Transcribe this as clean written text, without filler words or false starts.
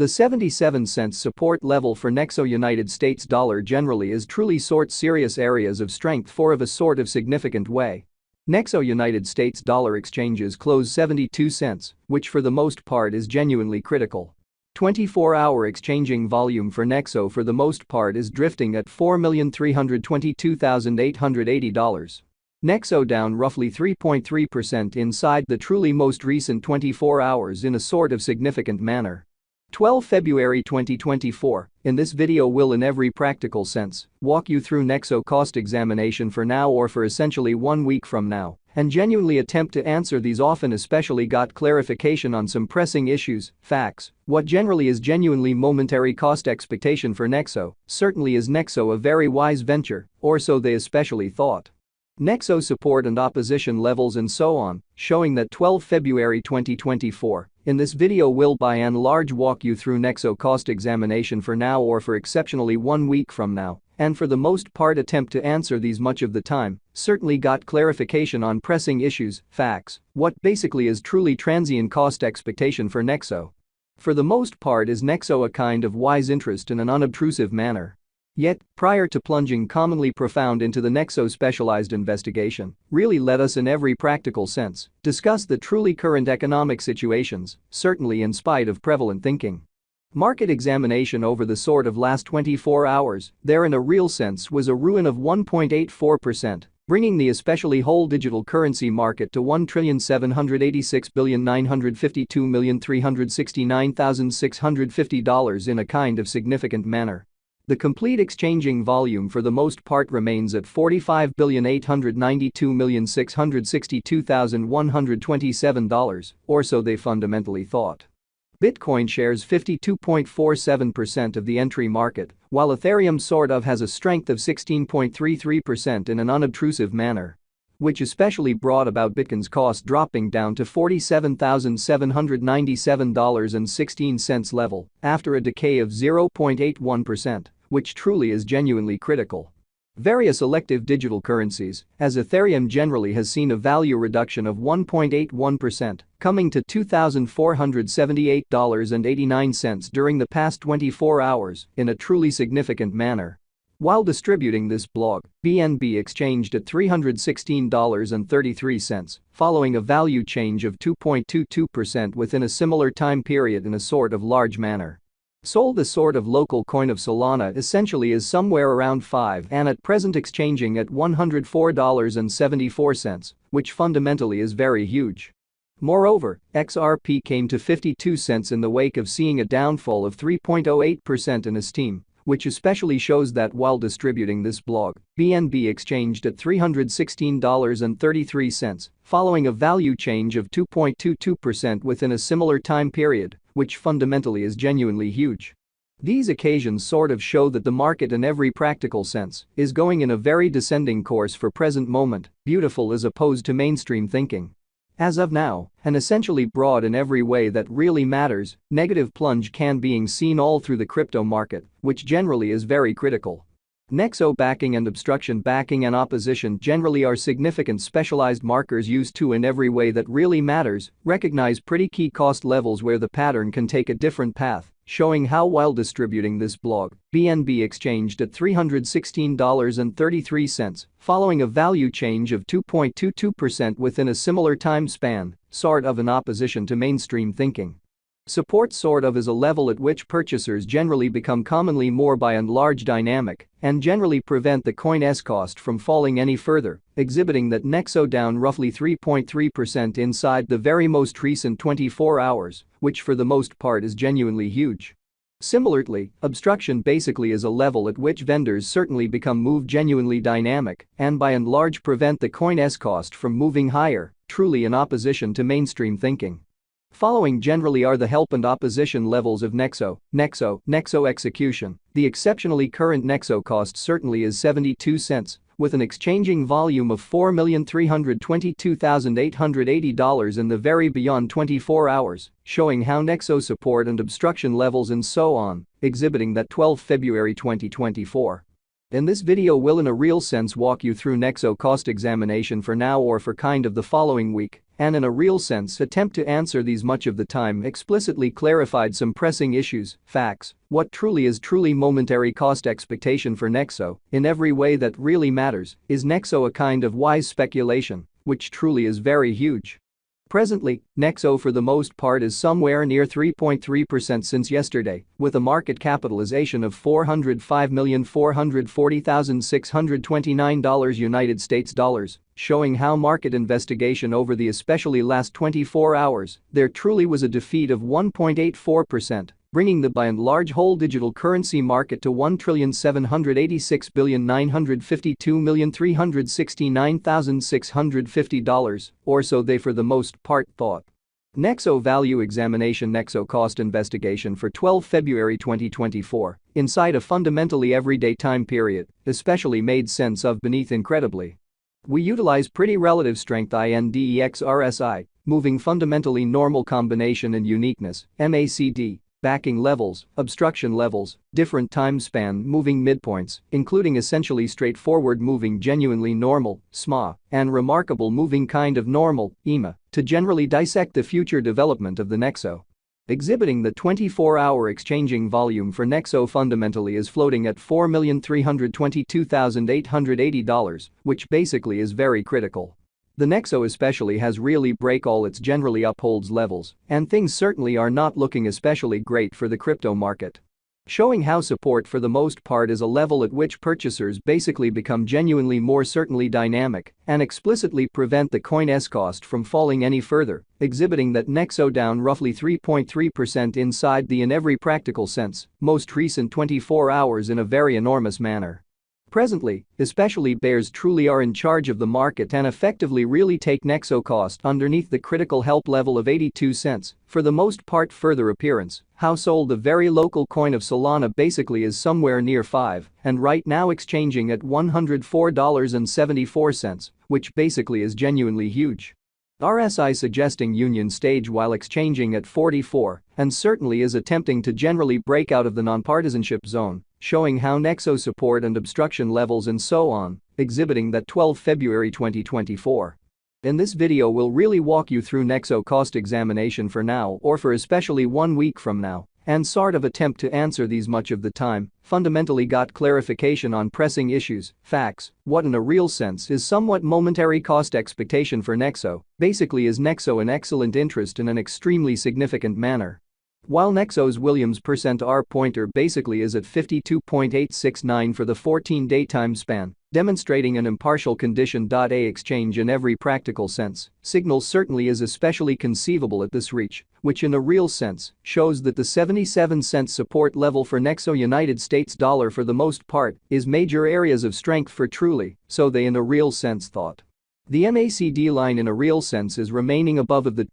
The 77-cent support level for Nexo United States dollar generally is truly serious areas of strength for of a sort of significant way. Nexo United States dollar exchanges close 72 cents, which for the most part is genuinely critical. 24-hour exchanging volume for Nexo for the most part is drifting at $4,322,880. Nexo down roughly 3.3% inside the truly most recent 24 hours in a sort of significant manner. 12 February 2024, in this video we'll in every practical sense walk you through Nexo cost examination for now or for essentially 1 week from now and genuinely attempt to answer these often especially got clarification on some pressing issues, facts, what generally is genuinely momentary cost expectation for Nexo, certainly is Nexo a very wise venture, or so they especially thought. Nexo support and opposition levels and so on, showing that 12 February 2024. In this video we'll by and large walk you through Nexo cost examination for now or for exceptionally 1 week from now, and for the most part attempt to answer these much of the time, certainly got clarification on pressing issues, facts, what basically is truly transient cost expectation for Nexo. For the most part is Nexo a kind of wise interest in an unobtrusive manner. Yet, prior to plunging commonly profound into the Nexo specialized investigation, really let us in every practical sense discuss the truly current economic situations, certainly in spite of prevalent thinking. Market examination over the sort of last 24 hours, there in a real sense was a ruin of 1.84%, bringing the especially whole digital currency market to $1,786,952,369,650 in a kind of significant manner. The complete exchanging volume for the most part remains at $45,892,662,127, or so they fundamentally thought. Bitcoin shares 52.47% of the entry market, while Ethereum sort of has a strength of 16.33% in an unobtrusive manner, which especially brought about Bitcoin's cost dropping down to $47,797.16 level after a decay of 0.81%, which truly is genuinely critical. Various elective digital currencies, as Ethereum generally has seen a value reduction of 1.81%, coming to $2,478.89 during the past 24 hours in a truly significant manner. While distributing this blog, BNB exchanged at $316.33, following a value change of 2.22% within a similar time period in a sort of large manner. Sol, the sort of local coin of Solana, essentially is somewhere around 5 and at present exchanging at $104.74, which fundamentally is very huge. Moreover, XRP came to 52 cents in the wake of seeing a downfall of 3.08% in Esteem, which especially shows that while distributing this blog, BNB exchanged at $316.33, following a value change of 2.22% within a similar time period, which fundamentally is genuinely huge. These occasions sort of show that the market in every practical sense is going in a very descending course for present moment, beautiful as opposed to mainstream thinking. As of now, and essentially broad in every way that really matters, negative plunge can being seen all through the crypto market, which generally is very critical. Nexo backing and obstruction backing and opposition generally are significant specialized markers used to in every way that really matters, recognize pretty key cost levels where the pattern can take a different path, showing how while distributing this blog, BNB exchanged at $316.33, following a value change of 2.22% within a similar time span, sort of in opposition to mainstream thinking. Support sort of is a level at which purchasers generally become commonly more by and large dynamic and generally prevent the coin's cost from falling any further, exhibiting that Nexo down roughly 3.3% inside the very most recent 24 hours, which for the most part is genuinely huge. Similarly, obstruction basically is a level at which vendors certainly become move genuinely dynamic and by and large prevent the coin's cost from moving higher, truly in opposition to mainstream thinking. Following generally are the help and opposition levels of Nexo execution. The exceptionally current Nexo cost certainly is 72 cents, with an exchanging volume of $4,322,880 in the very beyond 24 hours, showing how Nexo support and obstruction levels and so on, exhibiting that 12 February 2024. In this video we'll in a real sense walk you through Nexo cost examination for now or for kind of the following week, and in a real sense attempt to answer these much of the time explicitly clarified some pressing issues, facts, what truly is truly momentary cost expectation for Nexo, in every way that really matters, is Nexo a kind of wise speculation, which truly is very huge. Presently, Nexo for the most part is somewhere near 3.3% since yesterday, with a market capitalization of $405,440,629 United States dollars, showing how market investigation over the especially last 24 hours, there truly was a defeat of 1.84%. Bringing the by and large whole digital currency market to $1,786,952,369,650, or so they for the most part thought. Nexo Value Examination Nexo Cost Investigation for 12 February 2024, inside a fundamentally everyday time period, especially made sense of beneath incredibly. We utilize pretty relative strength INDEX RSI, moving fundamentally normal combination and uniqueness, MACD. Backing levels, obstruction levels, different time span moving midpoints, including essentially straightforward moving genuinely normal, SMA, and remarkable moving kind of normal, EMA, to generally dissect the future development of the Nexo. Exhibiting the 24-hour exchanging volume for Nexo fundamentally is floating at $4,322,880, which basically is very critical. The Nexo especially has really break all its generally upholds levels, and things certainly are not looking especially great for the crypto market. Showing how support for the most part is a level at which purchasers basically become genuinely more certainly dynamic and explicitly prevent the coin's cost from falling any further, exhibiting that Nexo down roughly 3.3% inside the in every practical sense, most recent 24 hours in a very enormous manner. Presently, especially bears truly are in charge of the market and effectively really take Nexo cost underneath the critical help level of 82 cents, for the most part further appearance, household the very local coin of Solana basically is somewhere near 5 and right now exchanging at $104.74, which basically is genuinely huge. RSI suggesting union stage while exchanging at 44 and certainly is attempting to generally break out of the nonpartisanship zone, showing how Nexo support and obstruction levels and so on, exhibiting that 12 February 2024. In this video we'll really walk you through Nexo cost examination for now or for especially 1 week from now, and sort of attempt to answer these much of the time, fundamentally got clarification on pressing issues, facts, what in a real sense is somewhat momentary cost expectation for Nexo, basically is Nexo an excellent interest in an extremely significant manner. While Nexo's Williams % R pointer basically is at 52.869 for the 14-day time span, demonstrating an impartial condition. A exchange in every practical sense, signal certainly is especially conceivable at this reach, which in a real sense shows that the 77-cent support level for Nexo United States dollar for the most part is major areas of strength for truly, so they in a real sense thought. The MACD line in a real sense is remaining above of the